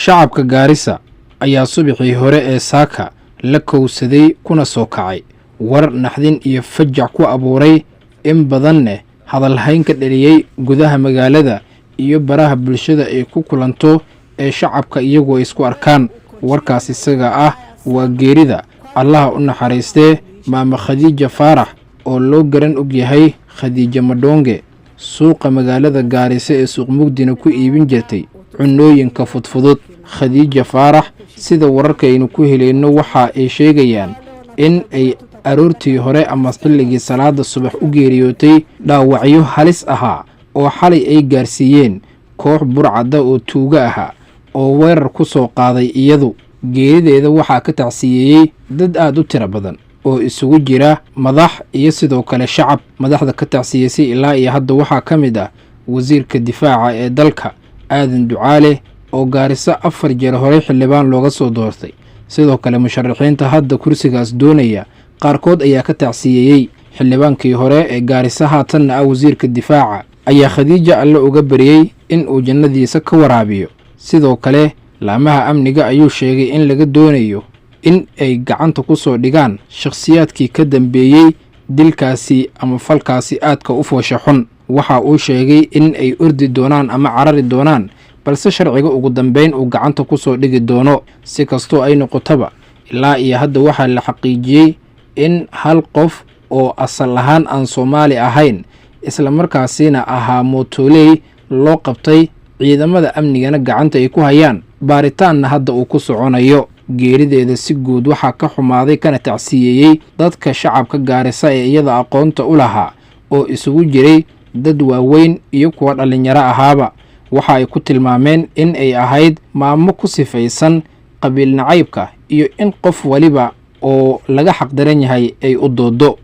shacabka Gaarisa ayaa subaxii hore ee saaka la kowsaday kuna soo kacay war naxdin iyo fajac ku abuuray in badanne hadalhayn ka dhaliyay gudaha magaalada iyo baraha bulshada ay ku kulanto ee shacabka iyagoo isku arkaan. warkaas isaga ah waa geerida Allah u naxariistee maama Khadiija Faarax oo loo garan og yahay Khadiija Madonge, suuqa magaalada Gaarisa ee suuq Mugdina ku iibin jirtay cunooyinka fudfudud. Khadiija Faarax sida wararkaynu ku helayno waxa ay sheegayaan in ay aroortii hore ama xilligii salaada subax u geeriyootay dhaawacyo halis ahaa oo xalay ay gaarsiiyeen koox burcada oo tuuga ah oo weerar ku soo qaaday iyadu. geerideeda waxaa ka tacsiyeeyay dad aad u tiro badan oo isugu jira madax iyo sidoo kale shacab. madaxda ka tacsiyeysay ilaa iyo hadda waxaa ka mid ah wasiirka difaaca ee dalka Aadan Ducaale oo Gaarisa 4 jeer hore xildhibaan looga soo doortay. sidoo kale musharaxiinta hadda kursigaas doonaya qaarkood ayaa ka tacsiyeeyay. xildhibaankii hore ee Gaarisa haatanna ah wasiirka difaaca ayaa Khadiija alle uga bariyay in uu jannadiisa ka waraabiyo. sidoo kale laamaha amniga ayuu sheegay in laga doonayo in ay gacanta ku soo dhigaan shakhsiyaadkii ka dambeeyay dilkaasi ama falkaasi aadka u foosha xun. waxa uu sheegay in ay ordi doonaan ama carari doonaan balse sharciga ugu dambeyn uu gacanta ku soo dhigi doono. si kastoo ay noqotaba ilaa iyo hadda waxaa la xaqiijiyay in hal qof oo asal ahaan aan Soomaali ahayn isla markaasina ahaa mootoley loo qabtay, ciidamada amnigana gacanta ay ku hayaan, baaritaanna hadda uu ku soconayo. geerideeda si guud waxaa ka xumaaday kana tacsiyeeyay dadka shacabka Gaarisa ee iyada aqoonta u lahaa oo isugu jiray dad waaweyn iyo kuwa dhalinyaro ahaaba. waxa ay ku tilmaameen in ay ahayd maamo ku sifaysan qabiil nacaybka iyo in qof waliba oo laga xaq daran yahay ay u doodo.